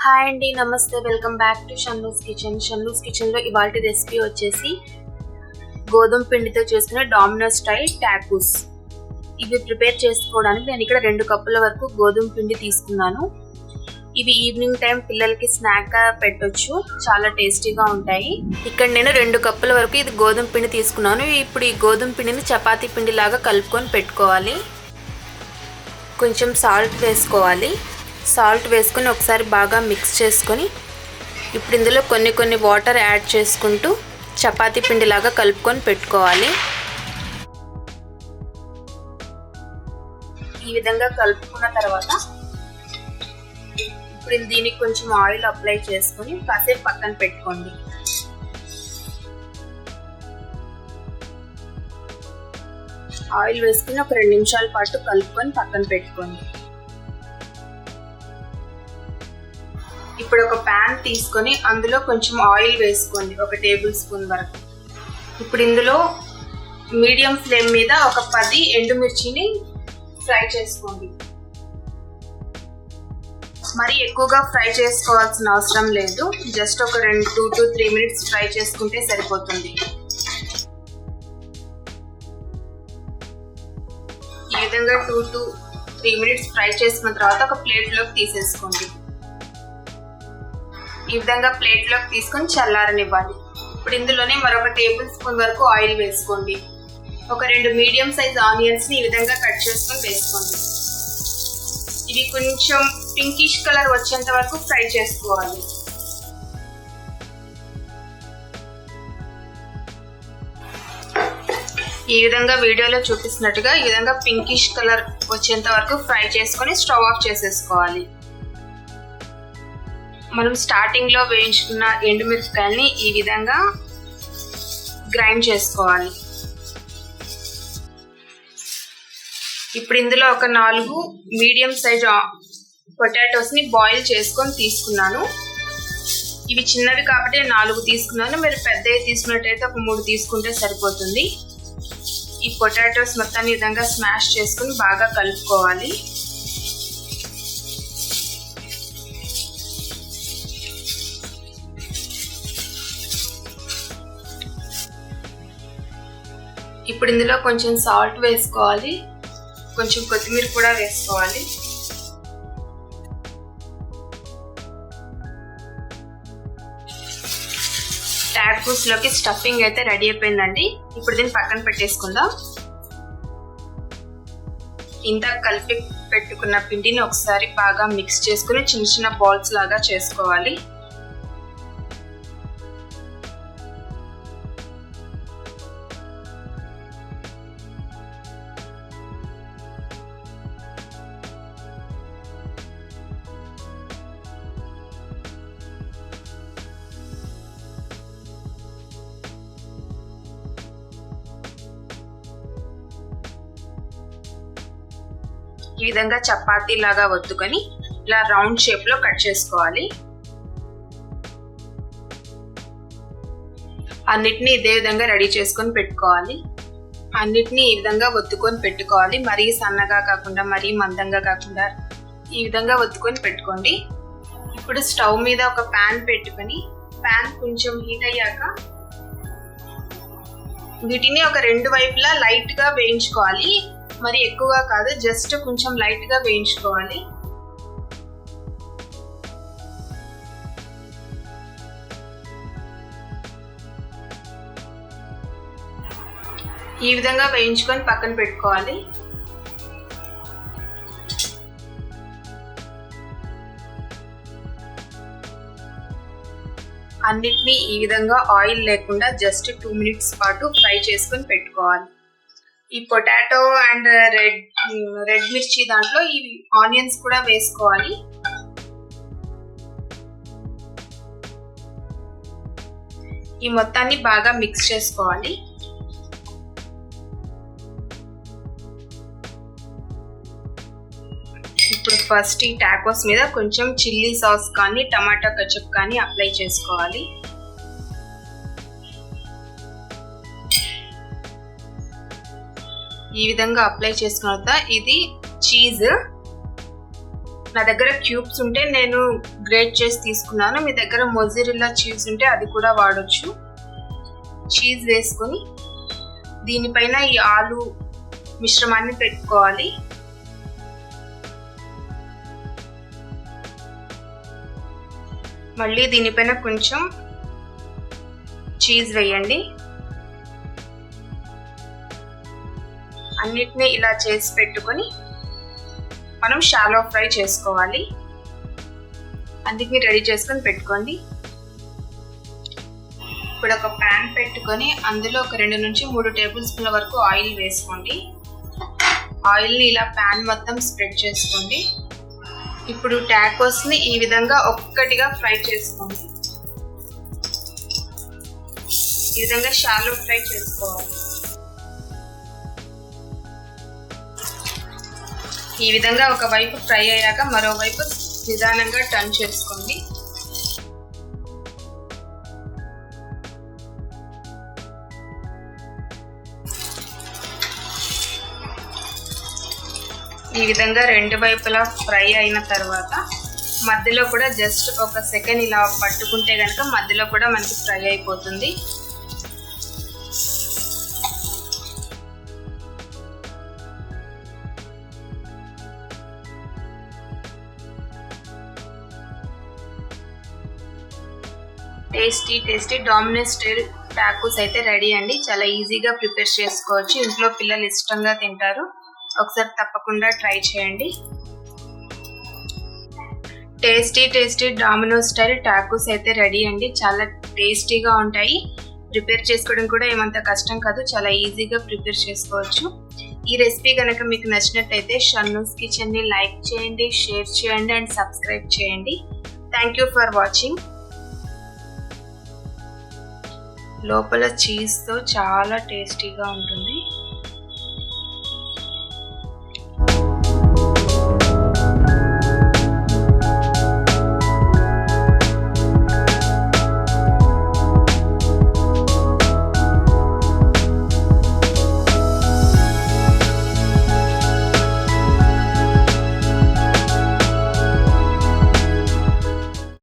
Hi అండి, నమస్తే. Welcome back to Shannu's kitchen. Shannu's కిచెన్లో ఇవాల్టి రెసిపీ వచ్చేసి గోధుమ పిండితో చేసుకునే డామినోస్ స్టైల్ టాకోస్. ఇవి ప్రిపేర్ చేసుకోవడానికి నేను ఇక్కడ 2 కప్పుల వరకు గోధుమ పిండి తీసుకున్నాను. ఇవి ఈవినింగ్ టైం పిల్లలకి స్నాక్గా పెట్టొచ్చు, చాలా టేస్టీగా ఉంటాయి. ఇక్కడ నేను 2 కప్పుల వరకు ఇది గోధుమ పిండి తీసుకున్నాను. ఇప్పుడు ఈ గోధుమ పిండిని చపాతీ పిండి లాగా కలుపుకొని పెట్టుకోవాలి. కొంచెం సాల్ట్ వేసుకోవాలి. సాల్ట్ వేసుకొని ఒకసారి బాగా మిక్స్ చేసుకొని ఇప్పుడు ఇందులో కొన్ని వాటర్ యాడ్ చేసుకుంటూ చపాతీ పిండిలాగా కలుపుకొని పెట్టుకోవాలి. ఈ విధంగా కలుపుకున్న తర్వాత ఇప్పుడు దీనికి కొంచెం ఆయిల్ అప్లై చేసుకొని కాసేపు పక్కన పెట్టుకోండి. ఆయిల్ వేసుకుని ఒక 2 నిమిషాల పాటు కలుపుకొని పక్కన పెట్టుకోండి. ఇప్పుడు ఒక ప్యాన్ తీసుకొని అందులో కొంచెం ఆయిల్ వేసుకోండి, 1 టేబుల్ స్పూన్ వరకు. ఇప్పుడు ఇందులో మీడియం ఫ్లేమ్ మీద ఒక 10 ఎండుమిర్చిని ఫ్రై చేసుకోండి. మరి ఎక్కువగా ఫ్రై చేసుకోవాల్సిన అవసరం లేదు, జస్ట్ ఒక 2 to 3 మినిట్స్ ఫ్రై చేసుకుంటే సరిపోతుంది. ఈ విధంగా 2 to 3 మినిట్స్ ఫ్రై చేసుకున్న తర్వాత ఒక ప్లేట్లోకి తీసేసుకోండి. ఈ విధంగా ప్లేట్లోకి తీసుకొని చల్లారనివ్వాలి. ఇప్పుడు ఇందులోనే మరొక టేబుల్ స్పూన్ వరకు ఆయిల్ వేసుకోండి. ఒక 2 మీడియం సైజ్ ఆనియన్స్ని ఈ విధంగా కట్ చేసుకొని వేసుకోండి. ఇవి కొంచెం పింకిష్ కలర్ వచ్చేంత వరకు ఫ్రై చేసుకోవాలి. ఈ విధంగా వీడియోలో చూపిస్తున్నట్టుగా ఈ విధంగా పింకిష్ కలర్ వచ్చేంత వరకు ఫ్రై చేసుకొని స్టవ్ ఆఫ్ చేసేసుకోవాలి. మనం స్టార్టింగ్లో వేయించుకున్న ఎండుమిరపకాయల్ని ఈ విధంగా గ్రైండ్ చేసుకోవాలి. ఇప్పుడు ఇందులో ఒక 4 మీడియం సైజ్ పొటాటోస్ని బాయిల్ చేసుకొని తీసుకున్నాను. ఇవి చిన్నవి కాబట్టి 4 తీసుకున్నాను. మీరు పెద్దవి తీసుకున్నట్టయితే ఒక 3 తీసుకుంటే సరిపోతుంది. ఈ పొటాటోస్ మొత్తాన్ని ఈ విధంగా స్మాష్ చేసుకుని బాగా కలుపుకోవాలి. ఇప్పుడు ఇందులో కొంచెం సాల్ట్ వేసుకోవాలి, కొంచెం కొత్తిమీర కూడా వేసుకోవాలి. టాకోస్లోకి స్టఫింగ్ అయితే రెడీ అయిపోయిందండి. ఇప్పుడు దీన్ని పక్కన పెట్టేసుకుందాం. ఇంత కలిపి పెట్టుకున్న పిండిని ఒకసారి బాగా మిక్స్ చేసుకుని చిన్న బాల్స్ లాగా చేసుకోవాలి. ఈ విధంగా చపాతీ లాగా వత్తుకొని ఇలా రౌండ్ షేప్ లో కట్ చేసుకోవాలి. అన్నిటినీ ఇదే విధంగా రెడీ చేసుకొని పెట్టుకోవాలి. అన్నిటినీ ఈ విధంగా వత్తుకొని పెట్టుకోవాలి. మరీ సన్నగా కాకుండా మరీ మందంగా కాకుండా ఈ విధంగా వత్తుకొని పెట్టుకోండి. ఇప్పుడు స్టవ్ మీద ఒక ప్యాన్ పెట్టుకొని ప్యాన్ కొంచెం హీట్ అయ్యాక వీటిని ఒక 2 వైపులా లైట్ గా వేయించుకోవాలి. మరి ఎక్కువగా కాదు, జస్ట్ కొంచెం లైట్ గా వేయించుకోవాలి. ఈ విధంగా వేయించుకొని పక్కన పెట్టుకోవాలి. అన్నిటినీ ఈ విధంగా ఆయిల్ లేకుండా జస్ట్ 2 మినిట్స్ పాటు ఫ్రై చేసుకొని పెట్టుకోవాలి. ఈ పొటాటో అండ్ రెడ్ మిర్చి దాంట్లో ఈ ఆనియన్స్ కూడా వేసుకోవాలి. ఈ మొత్తాన్ని బాగా మిక్స్ చేసుకోవాలి. ఇప్పుడు ఫస్ట్ ఈ టాకోస్ మీద కొంచెం చిల్లీ సాస్ కానీ టమాటా కచప్ కానీ అప్లై చేసుకోవాలి. ఈ విధంగా అప్లై చేసుకున్న తర్వాత ఇది చీజ్ నా దగ్గర క్యూబ్స్ ఉంటే నేను గ్రేట్ చేసి తీసుకున్నాను. మీ దగ్గర మొజరెల్లా చీజ్ ఉంటే అది కూడా వాడొచ్చు. చీజ్ వేసుకొని దీనిపైన ఈ ఆలు మిశ్రమాన్ని పెట్టుకోవాలి. మళ్ళీ దీనిపైన కొంచెం చీజ్ వేయండి. అన్నిటినీ ఇలా చేసి పెట్టుకొని మనం షాలో ఫ్రై చేసుకోవాలి. అన్నిటినీ రెడీ చేసుకొని పెట్టుకోండి. ఇప్పుడు ఒక ప్యాన్ పెట్టుకొని అందులో ఒక 2 నుంచి 3 టేబుల్ స్పూన్ల వరకు ఆయిల్ వేసుకోండి. ఆయిల్ని ఇలా ప్యాన్ మొత్తం స్ప్రెడ్ చేసుకోండి. ఇప్పుడు టాకోస్ని ఈ విధంగా ఒక్కటిగా ఫ్రై చేసుకోండి. ఈ విధంగా షాలో ఫ్రై చేసుకోవాలి. ఈ విధంగా ఒక వైపు ఫ్రై అయ్యాక మరోవైపు నిదానంగా టర్న్ చేసుకోండి. ఈ విధంగా 2 వైపులా ఫ్రై అయిన తర్వాత మధ్యలో కూడా జస్ట్ ఒక సెకండ్ ఇలా పట్టుకుంటే కనుక మధ్యలో కూడా మనకి ఫ్రై అయిపోతుంది. టేస్టీ డామినోస్ స్టైల్ టాకోస్ అయితే రెడీ అండి. చాలా ఈజీగా ప్రిపేర్ చేసుకోవచ్చు. ఇంట్లో పిల్లలు ఇష్టంగా తింటారు. ఒకసారి తప్పకుండా ట్రై చేయండి. టేస్టీ డామినోస్ స్టైల్ టాకోస్ అయితే రెడీ అండి. చాలా టేస్టీగా ఉంటాయి. ప్రిపేర్ చేసుకోవడం కూడా ఏమంత కష్టం కాదు. చాలా ఈజీగా ప్రిపేర్ చేసుకోవచ్చు. ఈ రెసిపీ కనుక మీకు నచ్చినట్లయితే షన్నూస్ కిచెన్ని లైక్ చేయండి, షేర్ చేయండి అండ్ సబ్స్క్రైబ్ చేయండి. Thank you for watching. లోపల చీజ్తో చాలా టేస్టీగా ఉంటుంది.